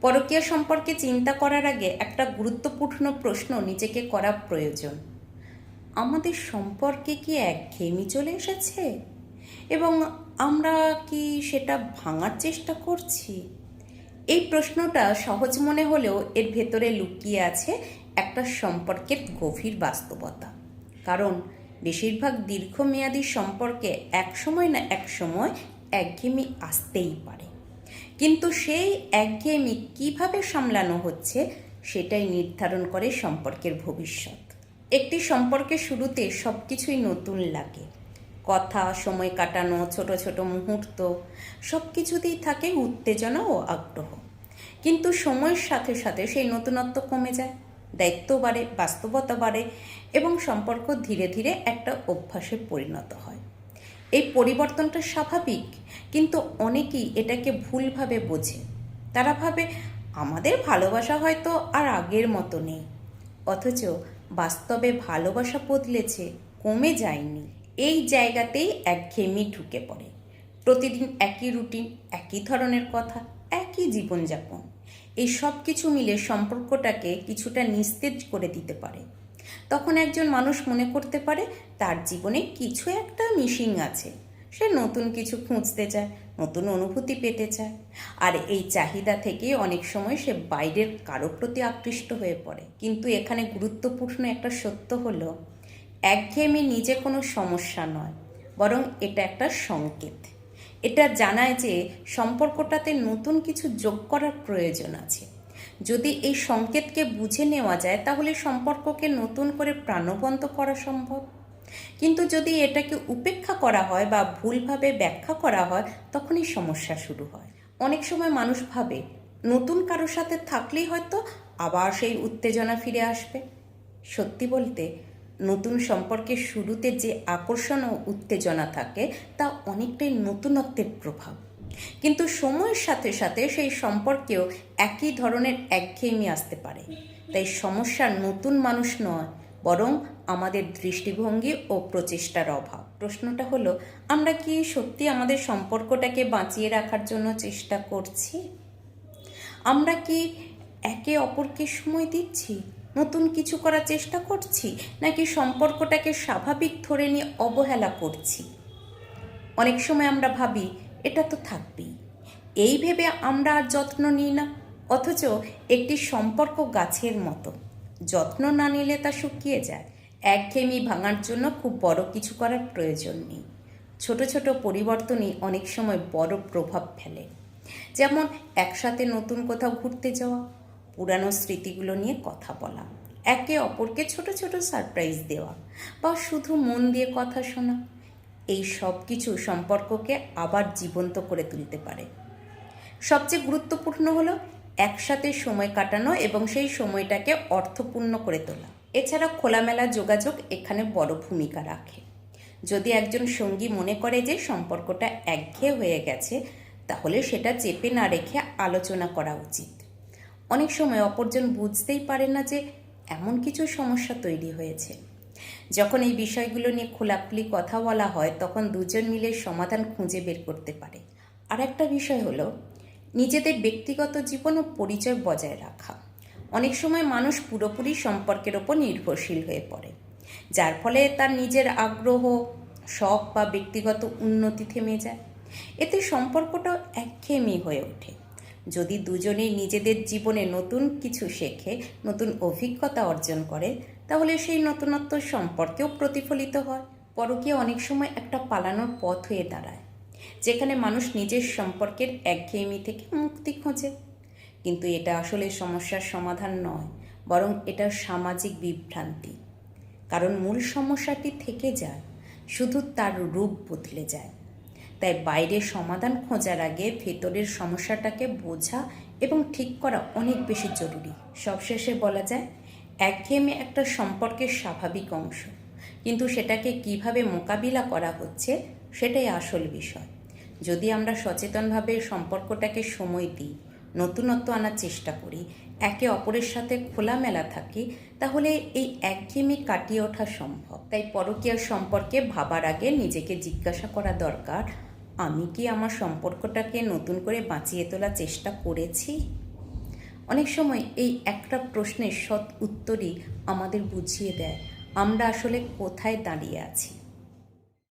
পরকীয়া সম্পর্কে চিন্তা করার আগে একটা গুরুত্বপূর্ণ প্রশ্ন নিজেকে করা প্রয়োজন। আমাদের সম্পর্কে কি একঘেয়েমি চলে এসেছে এবং আমরা কি সেটা ভাঙার চেষ্টা করছি? এই প্রশ্নটা সহজ মনে হলেও এর ভেতরে লুকিয়ে আছে একটা সম্পর্কের গভীর বাস্তবতা। কারণ বেশিরভাগ দীর্ঘমেয়াদী সম্পর্কে একসময় না একসময় একঘেয়েমি আসতেই পারে, কিন্তু সেই একঘেয়েমি কিভাবে সামলানো হচ্ছে সেটাই নির্ধারণ করে সম্পর্কের ভবিষ্যৎ। একটি সম্পর্কের শুরুতে সব কিছুই নতুন লাগে। কথা, সময় কাটানো, ছোট ছোট মুহূর্ত, সব কিছুতেই থাকে উত্তেজনা ও আগ্রহ। কিন্তু সময়ের সাথে সাথে সেই নতুনত্ব কমে যায়, দায়িত্ব বাড়ে, বাস্তবতা বাড়ে এবং সম্পর্ক ধীরে ধীরে একটা অভ্যাসে পরিণত হয়। এই পরিবর্তনটা স্বাভাবিক, কিন্তু অনেকেই এটাকে ভুলভাবে বোঝে। তারা ভাবে আমাদের ভালোবাসা হয়তো আর আগের মতো নেই, অথচ বাস্তবে ভালোবাসা বদলেছে, কমে যায়নি। এই জায়গাতেই একঘেয়েমি ঢুকে পড়ে। প্রতিদিন একই রুটিন, একই ধরনের কথা, একই জীবনযাপন, এই সব কিছু মিলে সম্পর্কটাকে কিছুটা নিস্তেজ করে দিতে পারে। তখন একজন মানুষ মনে করতে পারে তার জীবনে কিছু একটা মিসিং আছে। সে নতুন কিছু খুঁজতে চায়, নতুন অনুভূতি পেতে চায়, আর এই চাহিদা থেকে অনেক সময় সে বাইরের কারো প্রতি আকৃষ্ট হয়ে পড়ে। কিন্তু এখানে গুরুত্বপূর্ণ একটা সত্য হলো, একঘেয়েমি নিজে কোনো সমস্যা নয়, বরং এটা একটা সংকেত। এটা জানায় যে সম্পর্কটাতে নতুন কিছু যোগ করার প্রয়োজন আছে। যদি এই সংকেতকে বুঝে নেওয়া যায় তাহলে সম্পর্ককে নতুন করে প্রাণবন্ত করা সম্ভব। কিন্তু যদি এটাকে উপেক্ষা করা হয় বা ভুলভাবে ব্যাখ্যা করা হয়, তখনই সমস্যা শুরু হয়। অনেক সময় মানুষ ভাবে নতুন কারোর সাথে থাকলেই হয়তো আবার সেই উত্তেজনা ফিরে আসবে। সত্যি বলতে, নতুন সম্পর্কের শুরুতে যে আকর্ষণ ও উত্তেজনা থাকে তা অনেকটাই নতুনত্বের প্রভাব। কিন্তু সময়ের সাথে সাথে সেই সম্পর্কেও একই ধরনের একঘেয়েমি আসতে পারে। তাই সমস্যা নতুন মানুষ নয়, বরং আমাদের দৃষ্টিভঙ্গি ও প্রচেষ্টার অভাব। প্রশ্নটা হলো, আমরা কি সত্যি আমাদের সম্পর্কটাকে বাঁচিয়ে রাখার জন্য চেষ্টা করছি? আমরা কি একে অপরকে সময় দিচ্ছি, নতুন কিছু করার চেষ্টা করছি, নাকি সম্পর্কটাকে স্বাভাবিক ধরে নিয়ে অবহেলা করছি? অনেক সময় আমরা ভাবি এটা তো থাকবেই, এই ভেবে আমরা আর যত্ন নিই না। অথচ একটি সম্পর্ক গাছের মতো, যত্ন না নিলে তা শুকিয়ে যায়। একঘেয়েমি ভাঙার জন্য খুব বড় কিছু করার প্রয়োজন নেই। ছোট ছোট পরিবর্তনই অনেক সময় বড় প্রভাব ফেলে। যেমন একসাথে নতুন কোথাও ঘুরতে যাওয়া, পুরানো স্মৃতিগুলো নিয়ে কথা বলা, একে অপরকে ছোট ছোট সারপ্রাইজ দেওয়া, বা শুধু মন দিয়ে কথা শোনা। এই সব কিছু সম্পর্ককে আবার জীবন্ত করে তুলতে পারে। সবচেয়ে গুরুত্বপূর্ণ হলো একসাথে সময় কাটানো এবং সেই সময়টাকে অর্থপূর্ণ করে তোলা। এছাড়া খোলামেলা যোগাযোগ এখানে বড় ভূমিকা রাখে। যদি একজন সঙ্গী মনে করে যে সম্পর্কটা একঘেয়ে হয়ে গেছে, তাহলে সেটা চেপে না রেখে আলোচনা করা উচিত। অনেক সময় অপরজন বুঝতেই পারে না যে এমন কিছু সমস্যা তৈরি হয়েছে। যখন এই বিষয়গুলো নিয়ে খোলাখুলি কথা বলা হয়, তখন দুজন মিলে সমাধান খুঁজে বের করতে পারে। আর একটা বিষয় হলো নিজেদের ব্যক্তিগত জীবন ও পরিচয় বজায় রাখা। অনেক সময় মানুষ পুরোপুরি সম্পর্কের ওপর নির্ভরশীল হয়ে পড়ে, যার ফলে তার নিজের আগ্রহ, শখ বা ব্যক্তিগত উন্নতি থেমে যায়। এতে সম্পর্কটাও একঘেয়েমি হয়ে ওঠে। যদি দুজনেই নিজেদের জীবনে নতুন কিছু শেখে, নতুন অভিজ্ঞতা অর্জন করে, তাহলে সেই নতুনত্ব সম্পর্কেও প্রতিফলিত হয়। পরকীয়া অনেক সময় একটা পালানোর পথ হয়ে দাঁড়ায়, যেখানে মানুষ নিজের সম্পর্কের একঘেয়েমি থেকে মুক্তি খোঁজে। কিন্তু এটা আসলে সমস্যার সমাধান নয়, বরং এটা সামাজিক বিভ্রান্তি। কারণ মূল সমস্যাটি থেকে যায়, শুধু তার রূপ বদলে যায়। তাই বাইরের সমাধান খোঁজার আগে ভেতরের সমস্যাটাকে বোঝা এবং ঠিক করা অনেক বেশি জরুরি। সবশেষে বলা যায়, একঘেয়েমি একটা সম্পর্কের স্বাভাবিক অংশ, কিন্তু সেটাকে কিভাবে মোকাবিলা করা হচ্ছে সেটাই আসল বিষয়। যদি আমরা সচেতনভাবে সম্পর্কটাকে সময় দিই, নতুনত্ব আনার চেষ্টা করি, একে অপরের সাথে খোলামেলা থাকি, তাহলে এই একঘেয়েমি কাটিয়ে ওঠা সম্ভব। তাই পরকীয়ার সম্পর্কে ভাবার আগে নিজেকে জিজ্ঞাসা করা দরকার, আমি কি আমার সম্পর্কটাকে নতুন করে বাঁচিয়ে তোলার চেষ্টা করেছি? অনেক সময় এই একটা প্রশ্নের সৎ উত্তরই আমাদের বুঝিয়ে দেয় আমরা আসলে কোথায় দাঁড়িয়ে আছি।